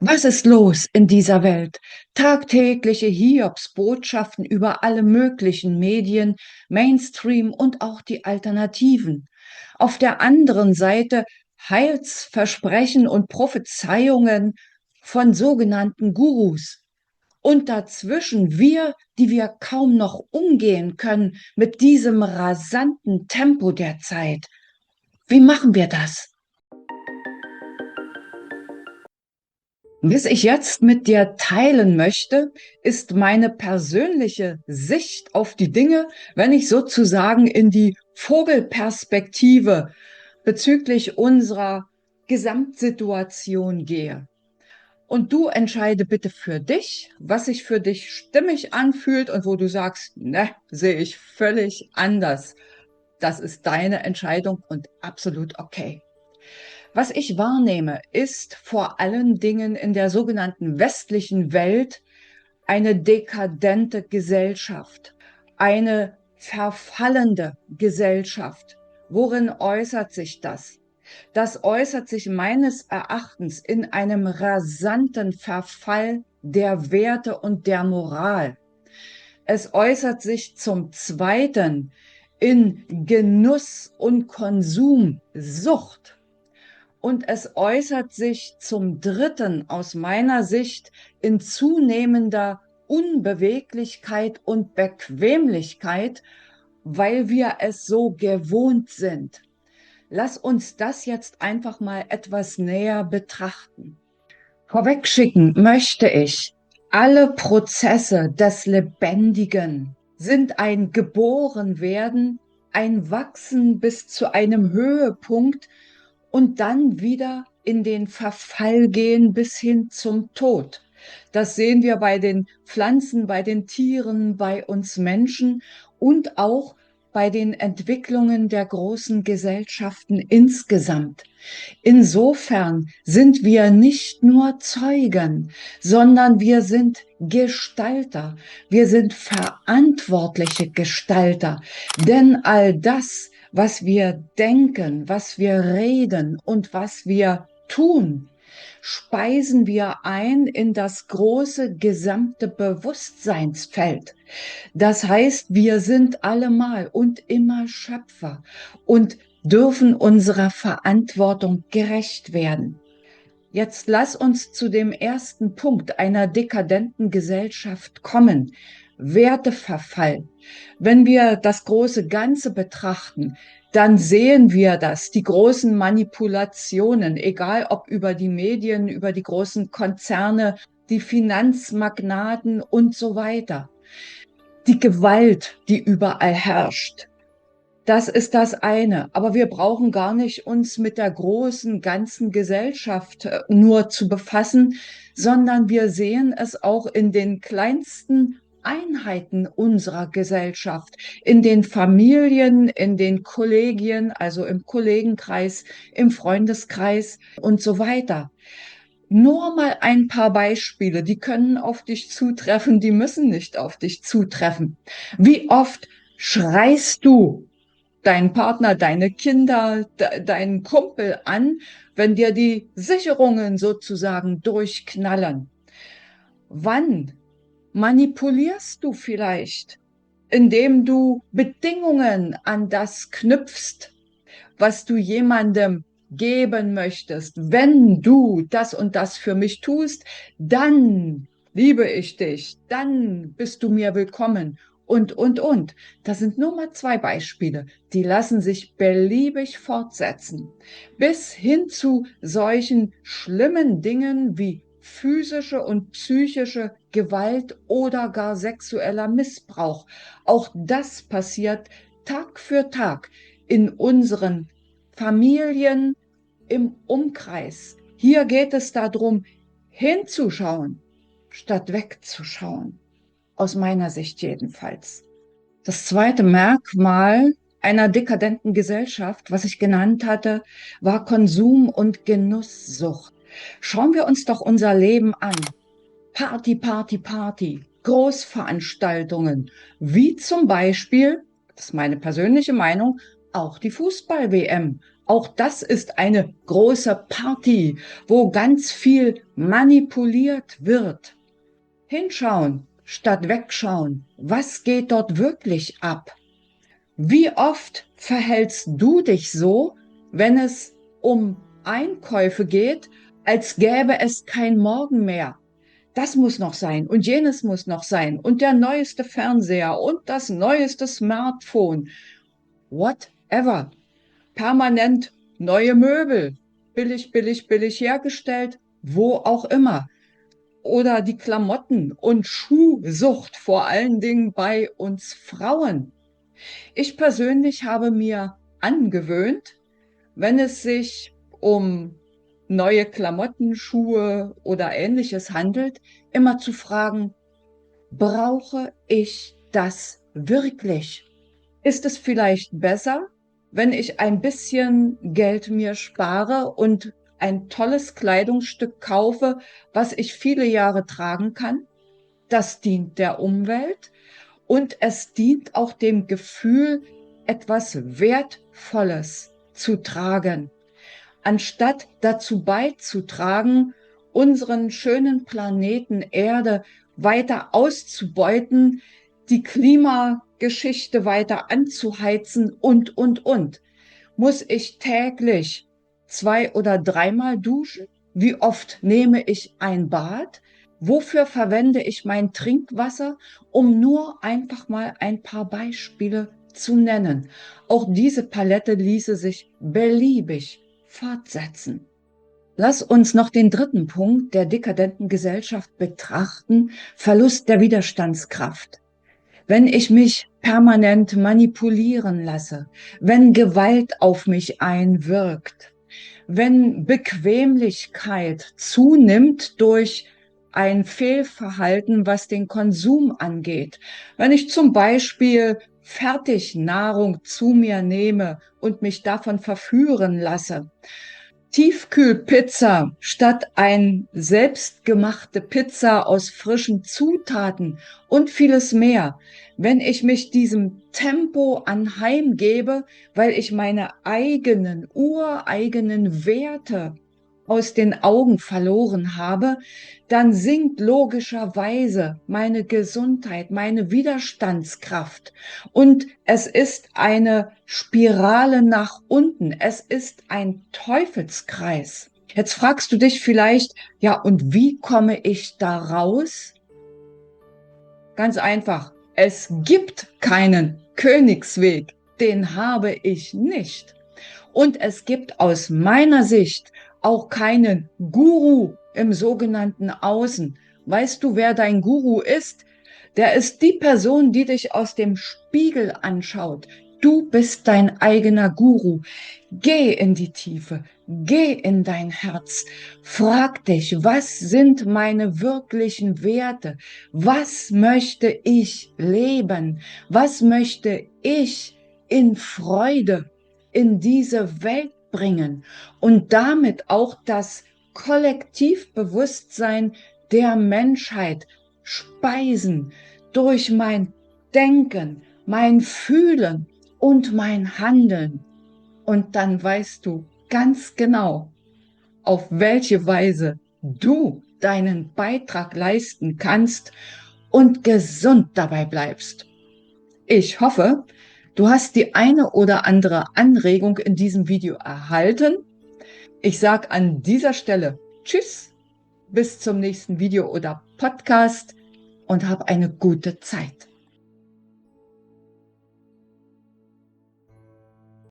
Was ist los in dieser Welt? Tagtägliche Hiobsbotschaften über alle möglichen Medien, Mainstream und auch die Alternativen. Auf der anderen Seite Heilsversprechen und Prophezeiungen von sogenannten Gurus. Und dazwischen wir, die wir kaum noch umgehen können mit diesem rasanten Tempo der Zeit. Wie machen wir das? Was ich jetzt mit dir teilen möchte, ist meine persönliche Sicht auf die Dinge, wenn ich sozusagen in die Vogelperspektive bezüglich unserer Gesamtsituation gehe. Und du entscheide bitte für dich, was sich für dich stimmig anfühlt und wo du sagst, ne, sehe ich völlig anders. Das ist deine Entscheidung und absolut okay. Was ich wahrnehme, ist vor allen Dingen in der sogenannten westlichen Welt eine dekadente Gesellschaft, eine verfallende Gesellschaft. Worin äußert sich das? Das äußert sich meines Erachtens in einem rasanten Verfall der Werte und der Moral. Es äußert sich zum Zweiten in Genuss und Konsumsucht. Und es äußert sich zum Dritten aus meiner Sicht in zunehmender Unbeweglichkeit und Bequemlichkeit, weil wir es so gewohnt sind. Lass uns das jetzt einfach mal etwas näher betrachten. Vorwegschicken möchte ich, alle Prozesse des Lebendigen sind ein Geborenwerden, ein Wachsen bis zu einem Höhepunkt und dann wieder in den Verfall gehen bis hin zum Tod. Das sehen wir bei den Pflanzen, bei den Tieren, bei uns Menschen und auch bei den Entwicklungen der großen Gesellschaften insgesamt. Insofern sind wir nicht nur Zeugen, sondern wir sind Gestalter. Wir sind verantwortliche Gestalter. Denn all das, was wir denken, was wir reden und was wir tun, speisen wir ein in das große gesamte Bewusstseinsfeld. Das heißt, wir sind allemal und immer Schöpfer und dürfen unserer Verantwortung gerecht werden. Jetzt lass uns zu dem ersten Punkt einer dekadenten Gesellschaft kommen. Werteverfall. Wenn wir das große Ganze betrachten, dann sehen wir das, die großen Manipulationen, egal ob über die Medien, über die großen Konzerne, die Finanzmagnaten und so weiter. Die Gewalt, die überall herrscht. Das ist das eine. Aber wir brauchen gar nicht uns mit der großen ganzen Gesellschaft nur zu befassen, sondern wir sehen es auch in den kleinsten Einheiten unserer Gesellschaft, in den Familien, in den Kollegien, also im Kollegenkreis, im Freundeskreis und so weiter. Nur mal ein paar Beispiele, die können auf dich zutreffen, die müssen nicht auf dich zutreffen. Wie oft schreist du deinen Partner, deine Kinder, deinen Kumpel an, wenn dir die Sicherungen sozusagen durchknallen? Wann manipulierst du vielleicht, indem du Bedingungen an das knüpfst, was du jemandem geben möchtest? Wenn du das und das für mich tust, dann liebe ich dich, dann bist du mir willkommen und. Das sind nur mal zwei Beispiele, die lassen sich beliebig fortsetzen, bis hin zu solchen schlimmen Dingen wie physische und psychische Gewalt oder gar sexueller Missbrauch. Auch das passiert Tag für Tag in unseren Familien, im Umkreis. Hier geht es darum, hinzuschauen, statt wegzuschauen. Aus meiner Sicht jedenfalls. Das zweite Merkmal einer dekadenten Gesellschaft, was ich genannt hatte, war Konsum- und Genusssucht. Schauen wir uns doch unser Leben an. Party, Party, Party, Großveranstaltungen, wie zum Beispiel, das ist meine persönliche Meinung, auch die Fußball-WM Auch das ist eine große Party, wo ganz viel manipuliert wird. Hinschauen statt wegschauen. Was geht dort wirklich ab? Wie oft verhältst du dich so, wenn es um Einkäufe geht, als gäbe es kein Morgen mehr? Das muss noch sein und jenes muss noch sein und der neueste Fernseher und das neueste Smartphone. Whatever. Permanent neue Möbel. Billig, billig, billig hergestellt, wo auch immer. Oder die Klamotten und Schuhsucht, vor allen Dingen bei uns Frauen. Ich persönlich habe mir angewöhnt, wenn es sich um neue Klamotten, Schuhe oder Ähnliches handelt, immer zu fragen, brauche ich das wirklich? Ist es vielleicht besser, wenn ich ein bisschen Geld mir spare und ein tolles Kleidungsstück kaufe, was ich viele Jahre tragen kann? Das dient der Umwelt und es dient auch dem Gefühl, etwas Wertvolles zu tragen, anstatt dazu beizutragen, unseren schönen Planeten Erde weiter auszubeuten, die Klimageschichte weiter anzuheizen und. Muss ich täglich 2- oder dreimal duschen? Wie oft nehme ich ein Bad? Wofür verwende ich mein Trinkwasser? Um nur einfach mal ein paar Beispiele zu nennen. Auch diese Palette ließe sich beliebig fortsetzen. Lass uns noch den dritten Punkt der dekadenten Gesellschaft betrachten: Verlust der Widerstandskraft. Wenn ich mich permanent manipulieren lasse, wenn Gewalt auf mich einwirkt, wenn Bequemlichkeit zunimmt durch ein Fehlverhalten, was den Konsum angeht, wenn ich zum Beispiel Fertignahrung zu mir nehme und mich davon verführen lasse, Tiefkühlpizza statt ein selbstgemachte Pizza aus frischen Zutaten und vieles mehr. Wenn ich mich diesem Tempo anheimgebe, weil ich meine eigenen, ureigenen Werte aus den Augen verloren habe, dann sinkt logischerweise meine Gesundheit, meine Widerstandskraft. Und es ist eine Spirale nach unten. Es ist ein Teufelskreis. Jetzt fragst du dich vielleicht, ja, und wie komme ich da raus? Ganz einfach. Es gibt keinen Königsweg. Den habe ich nicht. Und es gibt aus meiner Sicht auch keinen Guru im sogenannten Außen. Weißt du, wer dein Guru ist? Der ist die Person, die dich aus dem Spiegel anschaut. Du bist dein eigener Guru. Geh in die Tiefe, geh in dein Herz. Frag dich, was sind meine wirklichen Werte? Was möchte ich leben? Was möchte ich in Freude in diese Welt bringen und damit auch das Kollektivbewusstsein der Menschheit speisen durch mein Denken, mein Fühlen und mein Handeln. Und dann weißt du ganz genau, auf welche Weise du deinen Beitrag leisten kannst und gesund dabei bleibst. Ich hoffe, du hast die eine oder andere Anregung in diesem Video erhalten. Ich sage an dieser Stelle Tschüss, bis zum nächsten Video oder Podcast und hab eine gute Zeit.